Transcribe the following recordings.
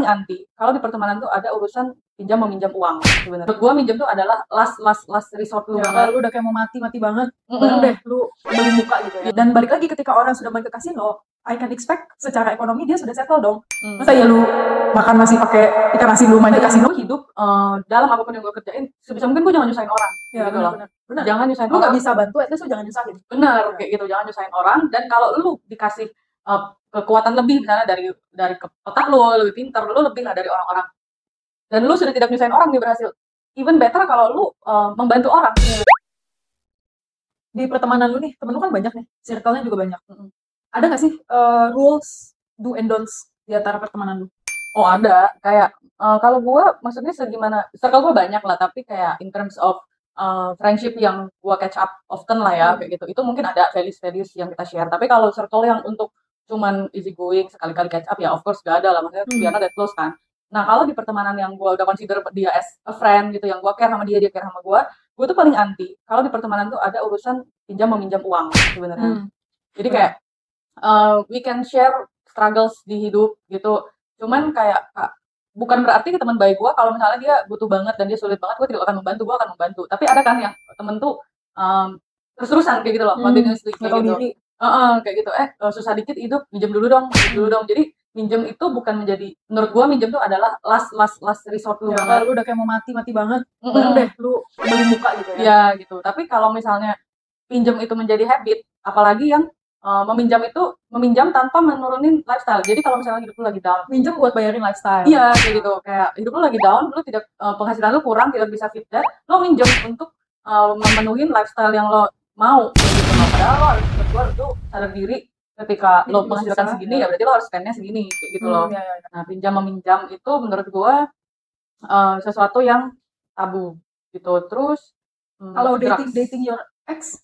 paling anti kalau di pertemanan tuh ada urusan pinjam meminjam uang sebenarnya. Menurut gue minjem tuh adalah last resort lu Ya, banget. kalau lu udah kayak mau mati banget, baru deh lu beli muka gitu ya. Dan balik lagi ketika orang sudah main ke kasino, I can expect secara ekonomi dia sudah settle dong. Masa ya lu makan nasi pakai ikan nasi lu main ke kasino? Gue hidup dalam apapun yang gue kerjain sebisa mungkin gue jangan nyusahin orang. Ya, gitu loh. benar. Jangan nyusahin Lu orang. nggak bisa bantu, at least lu jangan nyusahin. Bener, kayak gitu, jangan nyusahin orang. Dan kalau lu dikasih kekuatan lebih misalnya dari otak lu lebih pintar, lu lebih lah dari orang-orang. Dan lu sudah tidak nyusahin orang nih berhasil. Even better kalau lu membantu orang. Di pertemanan lu nih, temen lu kan banyak nih, circle-nya juga banyak. Ada nggak sih rules do and don'ts di antara pertemanan lu? Oh ada, kayak kalau gue maksudnya segimana, circle gue banyak lah, tapi kayak in terms of friendship yang gue catch up often lah ya, kayak gitu. Itu mungkin ada values-values yang kita share. Tapi kalau circle yang untuk cuman easy going, sekali-kali catch up, ya of course gak ada lah. Maksudnya biar that close kan. Nah kalau di pertemanan yang gue udah consider dia as a friend gitu, yang gue care sama dia care sama gue tuh paling anti kalau di pertemanan tuh ada urusan pinjam meminjam uang sebenarnya. Jadi kayak we can share struggles di hidup gitu. Cuman kayak bukan berarti ke teman baik gue kalau misalnya dia butuh banget dan dia sulit banget, gue tidak akan membantu, gue akan membantu. Tapi ada kan yang temen tuh terus-terusan kayak gitu loh, continuously kayak gitu. Kayak gitu, susah dikit hidup, minjem dulu dong. Jadi minjem itu bukan menjadi, menurut gue minjem tuh adalah last resort lu. Ya, kalau lu udah kayak mau mati banget, baru deh lu beli muka gitu ya. Ya gitu. Tapi kalau misalnya pinjem itu menjadi habit, apalagi yang meminjam tanpa menurunin lifestyle. Jadi kalau misalnya hidup lu lagi down, minjem buat bayarin lifestyle. Iya kayak gitu. Kayak hidup lu lagi down, lu tidak penghasilan lu kurang, tidak bisa fit that, lo minjem untuk memenuhi lifestyle yang lo mau gitu. Padahal lo harus berjuang tuh sadar diri ketika lo penghasilan segini ya berarti lo harus spendnya segini kayak gitu loh. Nah pinjam meminjam itu menurut gue sesuatu yang tabu gitu. Terus kalau dating your ex,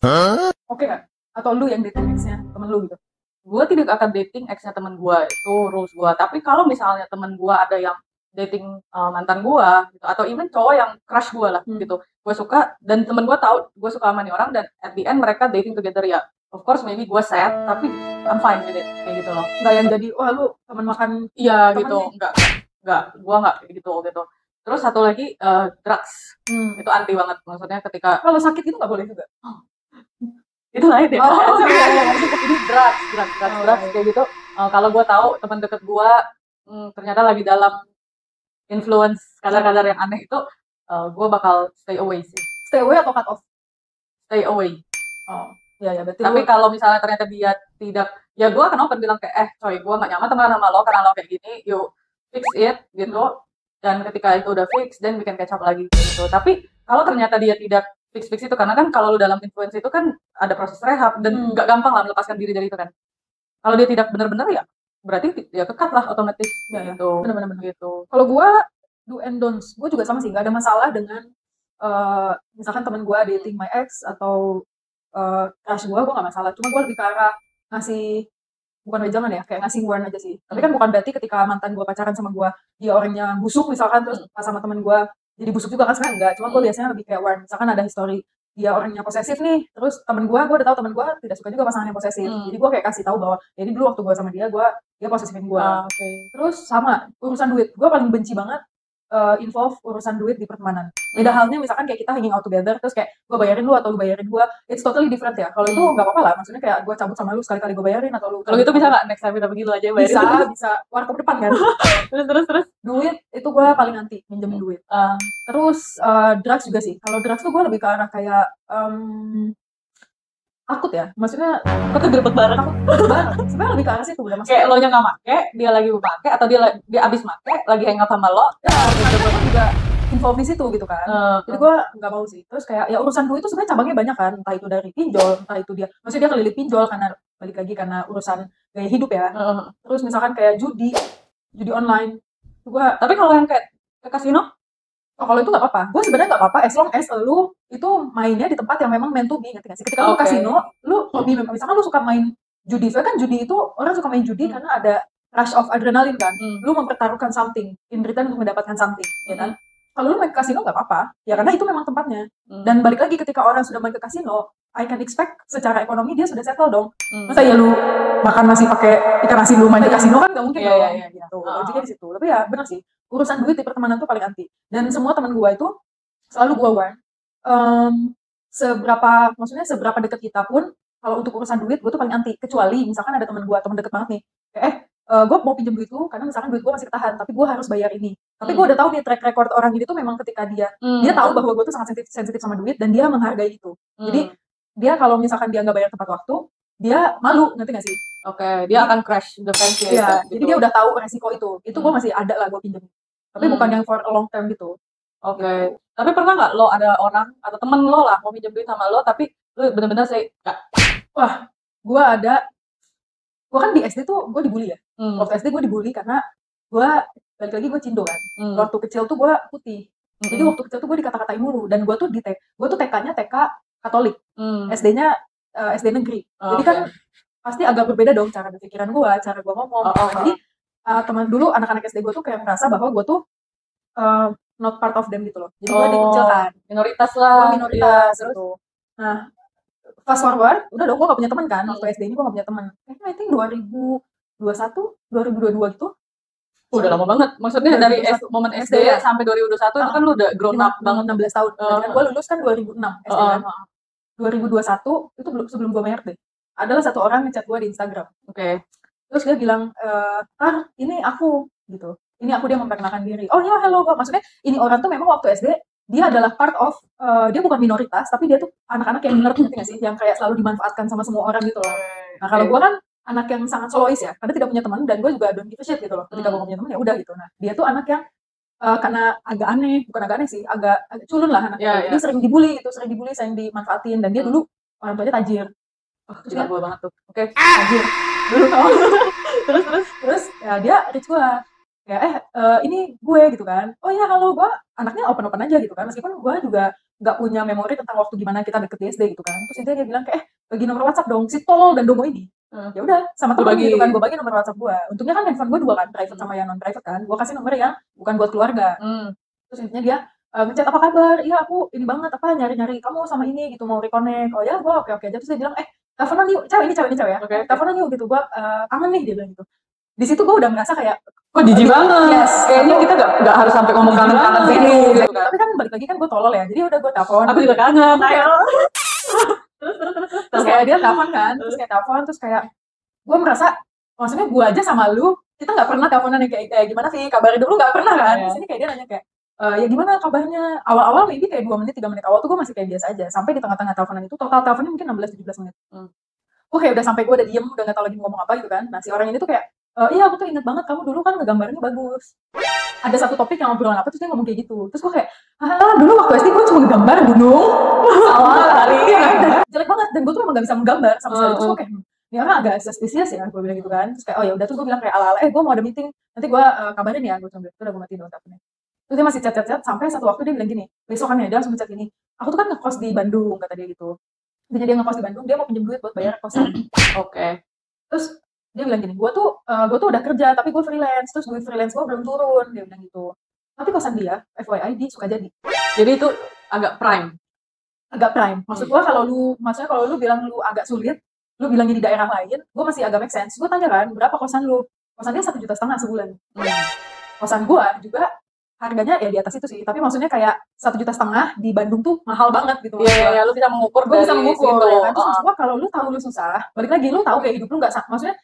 oke nggak? Atau lu yang dating ex-nya temen lu gitu? Gue tidak akan dating ex-nya temen gue, itu rules gue. Tapi kalau misalnya temen gue ada yang dating mantan gue gitu, atau even cowok yang crush gue lah gitu, gue suka dan temen gue tahu gue suka sama nih orang dan at the end mereka dating together, ya of course maybe gue sad tapi I'm fine with it kayak gitu loh. Nggak yang jadi wah lu teman makan iya gitu, enggak gue nggak kayak gitu. Terus satu lagi drugs, itu anti banget. Maksudnya ketika kalau sakit itu nggak boleh juga. Itu lain ya. Ini drugs kayak gitu. Kalau gue tahu teman deket gue ternyata lagi dalam influence kadar-kadar yang aneh itu, gue bakal stay away sih. Stay away atau cut off? Stay away. Ya berarti. Tapi kalau misalnya ternyata dia tidak, ya gue akan open bilang kayak coy gue nggak nyaman teman sama lo karena lo kayak gini, you fix it gitu. Dan ketika itu udah fix, then we can catch up lagi gitu. Tapi kalau ternyata dia tidak fix itu, karena kan kalau lu dalam influence itu kan ada proses rehab dan nggak gampang lah melepaskan diri dari itu kan. Kalau dia tidak benar-benar ya berarti ya kekat lah otomatis gitu. Benar-benar gitu. Kalau gue do and don'ts, gue juga sama sih, nggak ada masalah dengan misalkan temen gue dating my ex atau crush gue nggak masalah. Cuma gue lebih ke arah ngasih, bukan wejangan ya, kayak ngasih warn aja sih. Tapi kan bukan berarti ketika mantan gue pacaran sama gue dia orangnya busuk misalkan, terus pas sama temen gue jadi busuk juga kan, sebenarnya enggak. Cuma gue biasanya lebih kayak warn, misalkan ada history dia orangnya posesif nih, terus temen gue udah tahu temen gue tidak suka juga pasangan yang posesif. Jadi gue kayak kasih tahu bahwa jadi dulu waktu gue sama dia posesifin gue. Terus sama urusan duit, gue paling benci banget involve urusan duit di pertemanan. Beda halnya misalkan kayak kita hanging out together, terus kayak gue bayarin lu atau lu bayarin gue, it's totally different ya. Kalau itu nggak apa-apa lah, maksudnya kayak gue cabut sama lu sekali-kali gue bayarin, atau lu kalau gitu bisa nggak next time kita begitu aja bayarin? Bisa warkop depan kan. terus duit itu gue paling anti minjemin duit. Terus drugs juga sih. Kalau drugs tuh gue lebih ke arah kayak takut ya, maksudnya kok tuh grebek bareng. Sebenarnya lebih ke arah situ udah maksudnya. Kayak lo nya nggak make, dia lagi make, atau dia abis make, lagi hangout sama lo. Ya, juga involve di situ gitu kan. Jadi gue nggak mau sih. Terus kayak ya urusan duit itu sebenarnya cabangnya banyak kan, entah itu dari pinjol, entah itu dia, maksudnya dia kelilit pinjol karena balik lagi karena urusan gaya hidup ya. Terus misalkan kayak judi online. Tapi kalau yang kayak ke kasino, kalau itu nggak apa-apa. Gue sebenarnya nggak apa-apa as long as lu itu mainnya di tempat yang memang meant to be, ngerti nggak sih? Ketika lu kasino, lu hobi, misalkan lu suka main judi, soalnya kan judi itu orang suka main judi karena ada rush of adrenaline kan. Lu mempertaruhkan something in return untuk mendapatkan something, ya kan? Kalau lu main ke kasino nggak apa-apa, ya karena itu memang tempatnya. Dan balik lagi ketika orang sudah main ke kasino, I can expect secara ekonomi dia sudah settle dong. Masa ya lu makan nasi pakai ikan asin, lu main ke kasino kan nggak mungkin dong. Gitu. Logiknya di situ. Tapi ya benar sih, urusan duit di pertemanan tuh paling anti. Dan semua teman gue itu selalu gue warn, seberapa dekat kita pun, kalau untuk urusan duit gue tuh paling anti. Kecuali misalkan ada teman deket banget nih, gue mau pinjam duit lu karena misalkan duit gue masih ketahan, tapi gue harus bayar ini. Tapi gue udah tahu nih track record orang ini tuh memang ketika dia tahu bahwa gue tuh sangat sensitif sama duit dan dia menghargai itu. Jadi dia kalau misalkan dia nggak bayar tepat waktu, dia malu, ngerti nggak sih? Dia akan crash the friendship. Iya, gitu. Jadi dia udah tahu resiko itu. Itu gue masih ada lah gue pinjam. Tapi bukan yang for a long term gitu. Gitu. Tapi pernah nggak lo ada orang atau temen lo lah mau pinjam duit sama lo, tapi lo bener-bener wah, gue kan di SD tuh gue dibully ya. Waktu SD gue dibully karena gue balik lagi gue Cindo kan. Waktu kecil tuh gue putih. Jadi waktu kecil tuh gue dikata-katain mulu, dan gue tuh TK-nya TK Katolik, SD-nya SD negeri. Jadi kan pasti agak berbeda dong cara berpikiran gue, cara gue ngomong. Jadi teman dulu anak-anak SD gue tuh kayak merasa bahwa gue tuh not part of them gitu loh. Jadi gue dikucilkan. Minoritas lah. Gue minoritas gitu. Nah, fast forward, udah dong gue gak punya teman kan. Waktu SD ini gue gak punya teman. I think 2021, 2022 gitu. Udah lama banget. Maksudnya dari momen SD ya sampai 2021 itu kan lu udah grown up banget, 16 tahun. Kan gue lulus kan 2006 SD kan. 2021 itu sebelum gue married deh. Adalah satu orang ngechat gue di Instagram. Terus dia bilang, ini aku gitu. Ini aku, dia memperkenalkan diri. Oh ya, hello kok. Maksudnya ini orang tuh memang waktu SD dia adalah part of, dia bukan minoritas, tapi dia tuh anak-anak yang nerd, ngerti gak sih? Yang kayak selalu dimanfaatkan sama semua orang gitu loh. Nah kalau gue kan anak yang sangat solois ya, karena tidak punya teman, dan gue juga don't give a shit gitu loh. Ketika gue punya teman ya udah gitu. Nah dia tuh anak yang karena agak aneh, bukan agak aneh sih, agak culun lah anaknya. Jadi sering dibully gitu, sering dimanfaatin, dan dia dulu orang tuanya tajir. Terus gue banget tuh. Tajir. Dulu terus ya dia rich gue. Ya ini gue gitu kan. Oh ya halo, gue anaknya open aja gitu kan. Meskipun gue juga nggak punya memori tentang waktu gimana kita deket di SD gitu kan. Terus dia bilang kayak bagi nomor WhatsApp dong, si tolol dan dongo ini. Ya udah sama teman gitu kan, gue bagi nomor WhatsApp gue. Untungnya kan handphone gue dua kan, private sama yang non private kan. Gue kasih nomor yang bukan buat keluarga. Terus intinya dia ngechat, apa kabar? Iya aku ini banget, nyari kamu sama ini gitu, mau reconnect. Oh ya gue oke aja. Terus dia bilang teleponan yuk, cewek ini cewek ya. Teleponan yuk gitu, gue kangen nih, dia bilang gitu. Di situ gue udah merasa kayak jijik banget. Kayaknya kita gak harus sampai ngomong kangen sini gitu kan. Tapi kan balik lagi kan gue tolol ya. Jadi udah gue telepon. Aku juga kangen. Terus kayak dia telepon kan, terus kayak gue merasa, maksudnya gue aja sama lu, kita nggak pernah teleponan yang kayak gimana sih kabarnya dulu, nggak pernah kan. Di sini kayak dia nanya kayak ya gimana kabarnya. Awal-awal maybe kayak 2 menit 3 menit awal tuh gue masih kayak biasa aja, sampai di tengah-tengah teleponan itu total teleponnya mungkin 16-17 menit. Gue kayak udah sampai gue udah diem, udah nggak tahu lagi ngomong apa gitu kan. Nah si orang ini tuh kayak iya aku tuh inget banget kamu dulu kan ngegambarnya bagus. Ada satu topik yang ngobrolan apa, terus dia ngomong kayak gitu. Terus gue kayak dulu waktu SD gue cuma ngegambar gunung salah kali jelek banget, dan gue tuh emang gak bisa menggambar sama sekali. Terus gue kayak ini orang agak suspicious ya, gue bilang gitu kan. Terus kayak oh ya udah, terus gue bilang kayak ala-ala gue mau ada meeting, nanti gue kabarin ya. Gue cuma bilang, udah gue matiin dong teleponnya. Terus dia masih chat sampai satu waktu dia bilang gini, besokannya dia langsung chat gini, aku tuh kan ngekos di Bandung, kata dia gitu. Jadi dia ngekos di Bandung, dia mau pinjam duit buat bayar kosan. Terus dia bilang gini, gue tuh udah kerja tapi gue freelance, terus duit freelance gue belum turun, dia bilang gitu. Tapi kosan dia FYI di Sukajadi. Jadi itu agak prime. Maksud gue kalau lu bilang lu agak sulit, lu bilang di daerah lain, gue masih agak make sense. Gue tanya kan, berapa kosan lu? Kosan dia 1,5 juta sebulan. Kosan gue juga harganya ya di atas itu sih, tapi maksudnya kayak 1,5 juta di Bandung tuh mahal banget gitu. Iya, lu bisa mengukur. Gue bisa mengukur ya kan. Terus maksud gue kalau lu tahu lu susah, balik lagi lu tahu gaya hidup lu nggak, maksudnya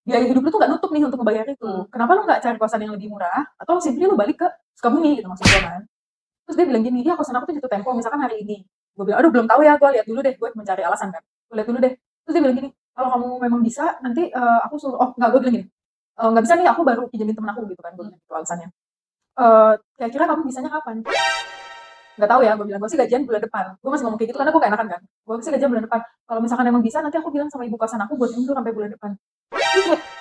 biaya hidup lu tuh nggak nutup nih untuk membayar itu. Kenapa lu nggak cari kosan yang lebih murah, atau simply lu balik ke Sukabumi gitu, maksud gue kan. Terus dia bilang gini, ya kosan aku tuh jatuh tempo misalkan hari ini. Gue bilang aduh belum tahu ya, gue lihat dulu deh, gue mencari alasan kan. Gue lihat dulu deh. Terus dia bilang gini, kalau kamu memang bisa nanti aku suruh, gue bilang gini, nggak bisa nih, aku baru pinjemin temen aku gitu kan. Gue bilang gitu alasannya. Kira-kira kamu bisanya kapan? Nggak tahu ya, gue bilang gue sih gajian bulan depan. Gue masih ngomong kayak gitu karena gue keenakan kan. Gue sih gajian bulan depan. Kalau misalkan emang bisa, nanti aku bilang sama ibu kosan aku buat mundur sampai bulan depan.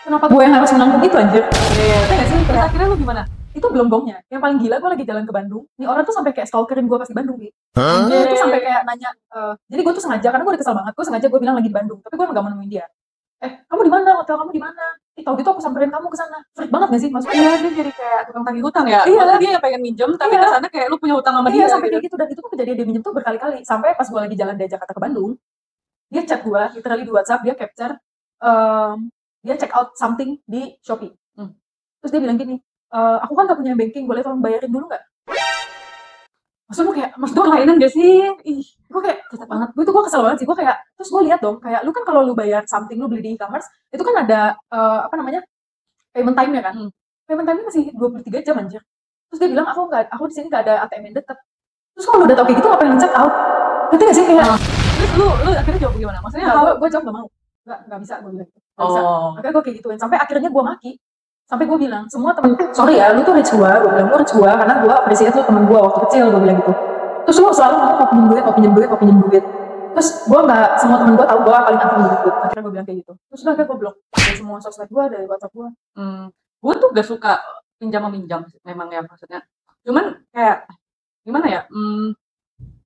Kenapa gue yang harus menanggung itu anjir? Nggak sih? Terus akhirnya lu gimana? Itu belum gongnya. Yang paling gila, gue lagi jalan ke Bandung. Nih orang tuh sampai kayak stalkerin gue pas di Bandung gitu. Dia tuh sampai kayak nanya. Jadi gue tuh sengaja, karena gue udah kesel banget. Gue sengaja gue bilang lagi di Bandung, tapi gue nggak mau nemuin dia. Kamu di mana? Hotel kamu di mana? Tahu gitu aku samperin kamu ke sana. Freak banget gak sih? Maksudnya dia jadi kayak tukang tagih hutang ya. Iya. Dia yang pengen minjem, tapi ke sana kayak lu punya hutang sama dia. Iya, sampai kayak gitu. Dan itu tuh kejadian dia minjem tuh berkali-kali. Sampai pas gue lagi jalan dari Jakarta ke Bandung, dia chat gue, literally di WhatsApp, dia capture, dia check out something di Shopee. Terus dia bilang gini, aku kan gak punya banking, boleh tolong bayarin dulu gak? Maksud gue kayak, Itu kelainan gak sih? Ih, gue kayak susah banget. gue kesel banget sih. Gue kayak, terus gue lihat dong, kayak lu kan kalau lu bayar something, lu beli di e-commerce, itu kan ada apa namanya, payment time-nya kan. Payment time-nya masih 23 jam anjir. Terus dia bilang, aku di sini gak ada ATM yang dekat. Terus kalau udah tau kayak gitu, ngapain lu check out? Ngerti gak sih kayak? Terus lu akhirnya jawab gimana? Maksudnya gue jawab gak mau. Gak bisa, gue bilang gitu. Gak bisa. Akhirnya gue kayak gituin. Sampai akhirnya gue maki. Sampai gue bilang, semua temen, sorry ya, lu tuh rich gue bilang, lu rich gue, karena gue appreciate lu temen gue waktu kecil, gue bilang gitu. Terus lu selalu mau pinjem duit. Terus gue gak, semua temen gue tau gue paling anti pinjem duit. Akhirnya gue bilang kayak gitu. Terus udah, akhirnya gue blok dari semua sosmed gue, dari WhatsApp gue. Gue tuh gak suka pinjam-meminjam memang ya, maksudnya. Cuman kayak, gimana ya,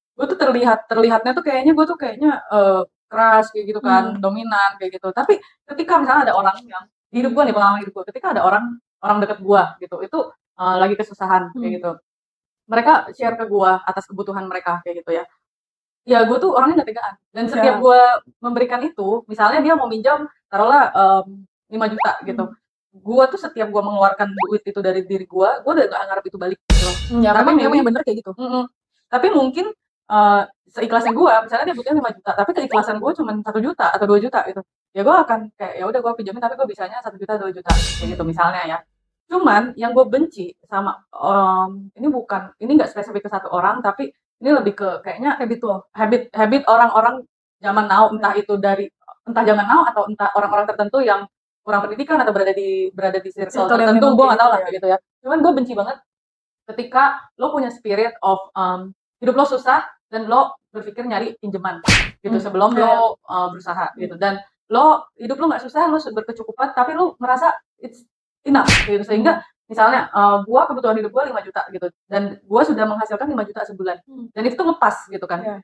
gue tuh terlihatnya tuh kayaknya keras kayak gitu kan, dominan kayak gitu. Tapi ketika misalnya ada orang yang di hidup gue nih, pengalaman hidup gue, ketika ada orang deket gue gitu, itu lagi kesusahan kayak gitu, mereka share ke gue atas kebutuhan mereka kayak gitu ya. Ya gue tuh orangnya gak tegaan, dan setiap gue memberikan itu, misalnya dia mau minjam taruhlah 5 juta gitu, gue tuh setiap gue mengeluarkan duit itu dari diri gue udah gak ngarep itu balik gitu. Tapi memang yang bener kayak gitu. Tapi mungkin seikhlasnya gue, misalnya dia butuhnya 5 juta, tapi keikhlasan gue cuma 1 juta atau 2 juta gitu, ya gue akan kayak ya udah gue pinjamin, tapi gue bisanya 1 juta 2 juta kayak gitu misalnya ya. Cuman yang gue benci sama ini nggak spesifik ke satu orang, tapi ini lebih ke kayaknya habit orang-orang zaman now, entah zaman now atau entah orang-orang tertentu yang kurang pendidikan atau berada di circle tertentu, gue nggak tahu lah gitu ya. Cuman gue benci banget ketika lo punya spirit of hidup lo susah dan lo berpikir nyari pinjaman gitu sebelum lo berusaha gitu, dan hidup lo nggak susah, lo berkecukupan, tapi lo merasa it's enough gitu, sehingga misalnya gue kebutuhan hidup gue 5 juta gitu, dan gue sudah menghasilkan 5 juta sebulan, dan itu tuh ngepas gitu kan.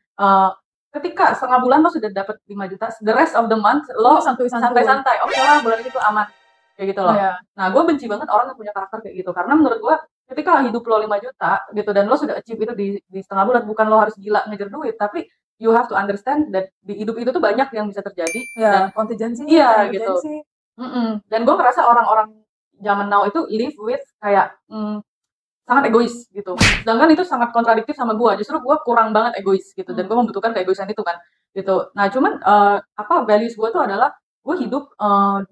Ketika setengah bulan lo sudah dapat 5 juta, the rest of the month lo santai-santai, oke lah bulan itu aman kayak gitu loh. Nah gue benci banget orang yang punya karakter kayak gitu, karena menurut gue ketika hidup lo 5 juta gitu dan lo sudah achieve itu di setengah bulan, bukan lo harus gila ngejar duit, tapi you have to understand that di hidup itu tuh banyak yang bisa terjadi, dan kontingensi gitu. Dan gue ngerasa orang-orang zaman now itu live with kayak sangat egois gitu, sedangkan itu sangat kontradiktif sama gue. Justru gue kurang banget egois gitu, dan gue membutuhkan keegoisan itu kan gitu. Nah cuman values gue tuh adalah gue hidup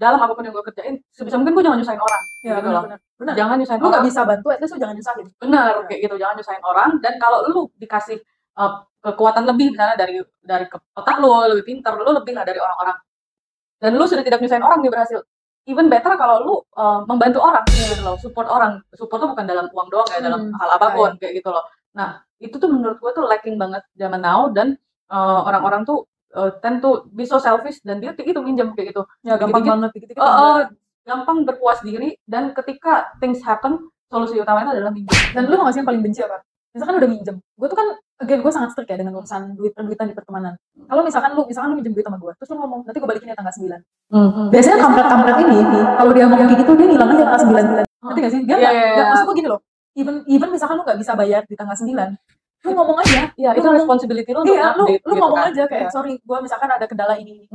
dalam apapun yang gue kerjain, sebisa mungkin gue jangan nyusahin orang gitu loh. Bener. Jangan nyusahin orang. Lu gak bisa bantu, at least lu jangan nyusahin. Bener, kayak gitu, jangan nyusahin orang. Dan kalau lu dikasih kekuatan lebih, misalnya dari otak lu lebih pintar, lu lebih lah dari orang-orang, dan lu sudah tidak nyusahin orang, dia berhasil. Even better kalau lu membantu orang gitu loh, support orang. Support tuh bukan dalam uang doang ya, dalam hal apapun kayak gitu loh. Nah itu tuh menurut gue tuh lacking banget zaman now, dan orang-orang tuh tend to be so selfish, dan dia itu minjem kayak gitu. Ya gampang banget dikit-dikit. Gampang berpuas diri, dan ketika things happen, solusi utamanya adalah minjem. Dan lu nggak sih yang paling benci apa? Misalkan udah minjem, gue tuh kan, again gue sangat strict ya dengan urusan duitan di pertemanan. Kalau misalkan lu minjem duit sama gue, terus lu ngomong, nanti gue balikin ya tanggal 9. Biasanya kampret-kampret ini, kalau dia ngomong kayak gitu, dia ngilang aja tanggal 9. Nanti gak sih? Dia nggak, maksud gue gini loh, even misalkan lu nggak bisa bayar di tanggal 9, lu ngomong aja. Iya, itu responsibility lu. Iya, lu ngomong aja kayak, sorry, gue misalkan ada kendala ini.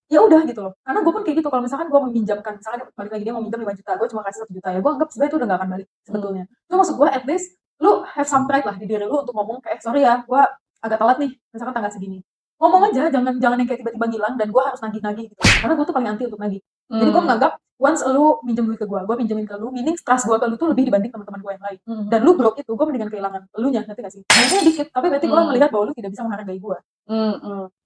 Ya udah gitu loh, karena gue pun kayak gitu. Kalau misalkan gue meminjamkan, misalkan balik lagi dia mau minjam 5 juta, gue cuma kasih 1 juta, ya gue anggap sebenarnya itu udah gak akan balik sebetulnya. Itu maksud gue, at least lu have some pride lah di diri lu untuk ngomong kayak, sorry ya, gue agak telat nih, misalkan tanggal segini. Ngomong aja, jangan yang kayak tiba-tiba ngilang dan gue harus nagih-nagih gitu. Karena gue tuh paling anti untuk nagih. Jadi gue menganggap once lu minjem duit ke gue pinjemin ke lu, meaning trust gue ke lu tuh lebih dibanding teman-teman gue yang lain. Dan lu broke itu, gue mendingan kehilangan elunya, nanti gak sih? Mungkin dikit, tapi berarti gue melihat bahwa lu tidak bisa menghargai gue.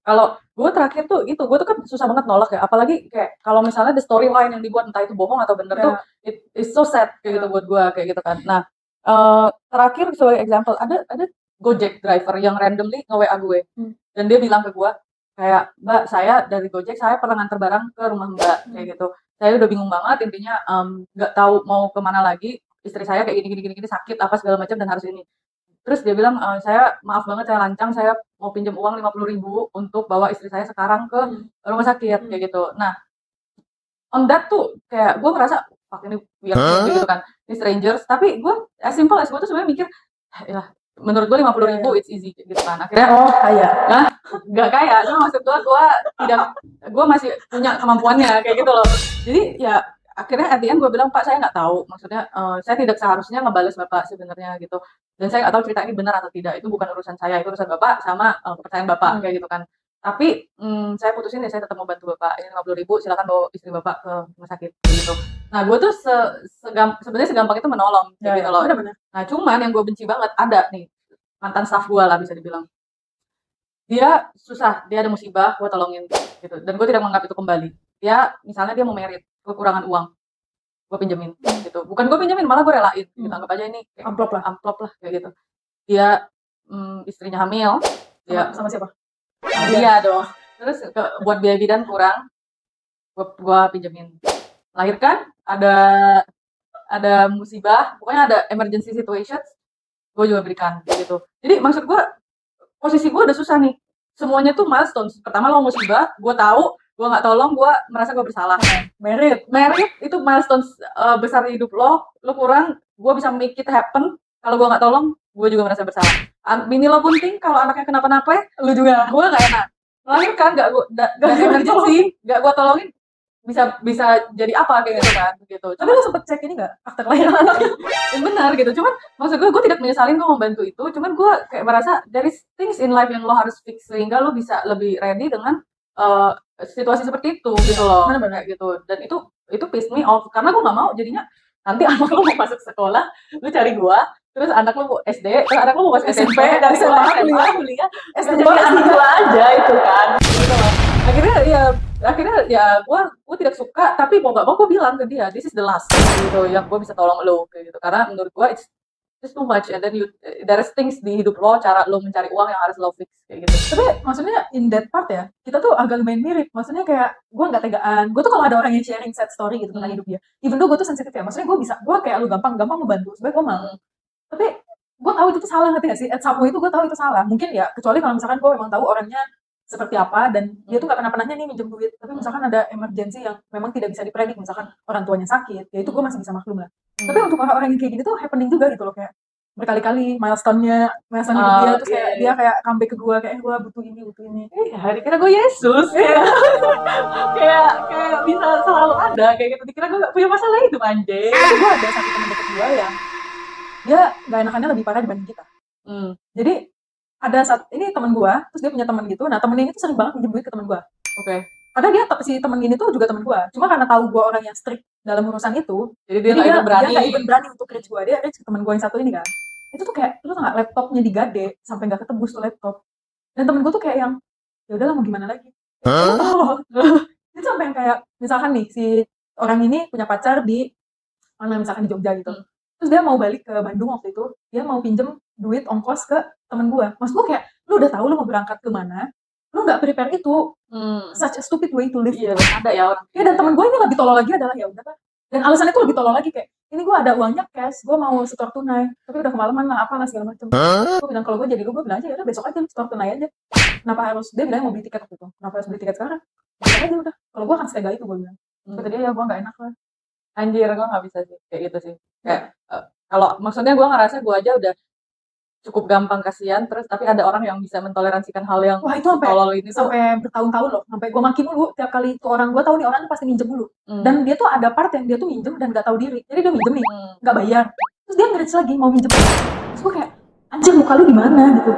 Kalau gue terakhir tuh gitu, gue tuh kan susah banget nolak ya, apalagi kayak kalau misalnya the storyline yang dibuat entah itu bohong atau bener tuh it's so sad kayak gitu buat gue kayak gitu kan. Nah terakhir sebagai example, ada Gojek driver yang randomly nge-WA gue, dan dia bilang ke gue kayak, Mbak, saya dari Gojek, saya pernah nganter barang ke rumah Mbak kayak gitu. Saya udah bingung banget, intinya nggak tahu mau kemana lagi, istri saya kayak gini sakit apa segala macam dan harus ini. Terus dia bilang, saya maaf banget, saya lancang, saya mau pinjam uang 50.000 untuk bawa istri saya sekarang ke rumah sakit kayak gitu. Nah on that tuh kayak gue ngerasa fuck, ini weird gitu kan, ini strangers. Tapi gue as simple as gue tuh sebenarnya mikir, ya menurut gue 50.000 it's easy gitu kan. Akhirnya kayak nggak kaya, cuma maksud gue tidak, gue masih punya kemampuannya kayak gitu loh. Jadi ya akhirnya at the end gue bilang, Pak saya nggak tahu, maksudnya saya tidak seharusnya ngebales Bapak sebenarnya gitu, dan saya nggak tahu cerita ini benar atau tidak, itu bukan urusan saya, itu urusan Bapak sama kepercayaan Bapak kayak gitu kan. Tapi saya putusin ya saya tetap mau bantu Bapak, ini 50.000 silakan bawa istri Bapak ke rumah sakit kayak gitu. Nah gue tuh sebenarnya segampang itu menolong kayak gitu loh. benar-benar. Nah cuman yang gue benci banget ada nih mantan staff gue lah bisa dibilang, dia susah, dia ada musibah, gue tolongin gitu, dan gue tidak menganggap itu kembali. Dia misalnya dia mau merit, kekurangan uang, gue pinjemin gitu, bukan gue pinjemin malah gue relain gitu, anggap aja ini kayak amplop lah kayak gitu. Dia istrinya hamil, dia Sama siapa? dia dong, terus buat biaya bidan kurang, gue pinjemin. Melahirkan ada musibah, pokoknya ada emergency situations, gue juga berikan gitu. Jadi maksud gue posisi gue udah susah nih, semuanya tuh milestones. Pertama lo musibah, gue tahu, gue nggak tolong, gue merasa gue bersalah. Merit itu milestones besar di hidup lo kurang, gue bisa make it happen. Kalau gue nggak tolong, gue juga merasa bersalah. Bini lo bunting, kalau anaknya kenapa-napa, lu juga, gue nggak enak. Melahirkan nggak emergency, nggak gue tolongin, bisa jadi apa kayak gitu kan gitu. Tapi lo sempet cek ini nggak akte kelahiran anaknya? Benar gitu, cuman maksud gue tidak menyesalin gue membantu itu, cuman gue kayak merasa there is things in life yang lo harus fix sehingga lo bisa lebih ready dengan situasi seperti itu gitu loh. Benar-benar gitu, dan itu piss me off karena gue nggak mau jadinya nanti anak lo mau masuk sekolah lo cari gue, terus anak lo mau SD, terus anak lo mau masuk SMP, dari SMA kuliah SD jadi anak gue aja itu kan gitu loh. Akhirnya ya gue tidak suka, tapi mau nggak mau gue bilang ke dia this is the last gitu yang gue bisa tolong lo kayak gitu, karena menurut gue it's too much, and then there is things di hidup lo, cara lo mencari uang yang harus lo fix kayak gitu. Tapi maksudnya in that part ya, kita tuh agak lumayan mirip. Maksudnya kayak gue nggak tegaan. Gue tuh kalau ada orang yang sharing sad story gitu tentang hidup dia, even though gue tuh sensitif ya. Maksudnya gue kayak lu gampang membantu. Sebenarnya gue mau. Tapi gue tahu itu tuh salah, ngerti gak sih? At some point itu gue tahu itu salah. Mungkin ya kecuali kalau misalkan gue memang tahu orangnya seperti apa dan dia tuh gak pernah-pernahnya nih minjem duit. Tapi misalkan ada emergency yang memang tidak bisa dipredik, misalkan orang tuanya sakit, ya itu gue masih bisa maklum lah. Tapi untuk orang-orang yang kayak gini tuh happening juga gitu loh, kayak berkali-kali milestone hidup dia, terus kayak dia kayak comeback ke gue, kayak gue butuh ini. Hari kira gue Yesus kayak bisa selalu ada kayak gitu, dikira gue gak punya masalah itu anjing. Gue ada satu teman dekat gue yang dia gak enakannya lebih parah dibanding kita. Jadi ada ini teman gue, terus dia punya teman gitu. Nah temen ini tuh sering banget minjem duit ke teman gue. Karena dia si teman ini tuh juga teman gue. Cuma karena tahu gue orang yang strict dalam urusan itu, jadi dia nggak even berani untuk reach gue. Dia reach ke teman gue yang satu ini kan. Itu tuh kayak lu tau nggak, laptopnya digade sampai nggak ketebus tuh laptop. Dan temen gue tuh kayak yang ya udahlah mau gimana lagi. Itu sampai yang kayak misalkan nih si orang ini punya pacar di mana, misalkan di Jogja gitu. Terus dia mau balik ke Bandung waktu itu, dia mau pinjem duit ongkos ke temen gue. Maksud gue kayak lu udah tahu lu mau berangkat ke mana, lu nggak prepare itu. Such a stupid way to live. Iya, ada ya orang. Ya, dan temen gue ini lebih tolol lagi adalah ya udah. Dan alasannya tuh lebih tolol lagi, kayak ini gue ada uangnya cash, gue mau setor tunai, tapi udah kemalaman lah, apalah segala macam. Gue bilang kalau gue jadi gue bilang aja ya udah besok aja setor tunai aja. Kenapa harus, dia bilang mau beli tiket waktu itu, kenapa harus beli tiket sekarang? Besok aja udah. Kalau gue akan setega itu, gue bilang. Kata dia ya gue nggak enak lah. Anjir, gue nggak bisa sih kayak gitu sih. Kayak kalau maksudnya gue ngerasa gue aja udah cukup gampang kasihan, terus tapi ada orang yang bisa mentoleransikan hal yang wah itu sampai bertahun-tahun loh, sampai gue makin dulu tiap kali itu orang, gue tahu nih orang pasti minjem dulu. Dan dia tuh ada part yang dia tuh minjem dan nggak tahu diri, jadi dia minjem nih nggak bayar, terus dia nge-reach lagi mau minjem, terus gue kayak anjir muka lu di mana gitu.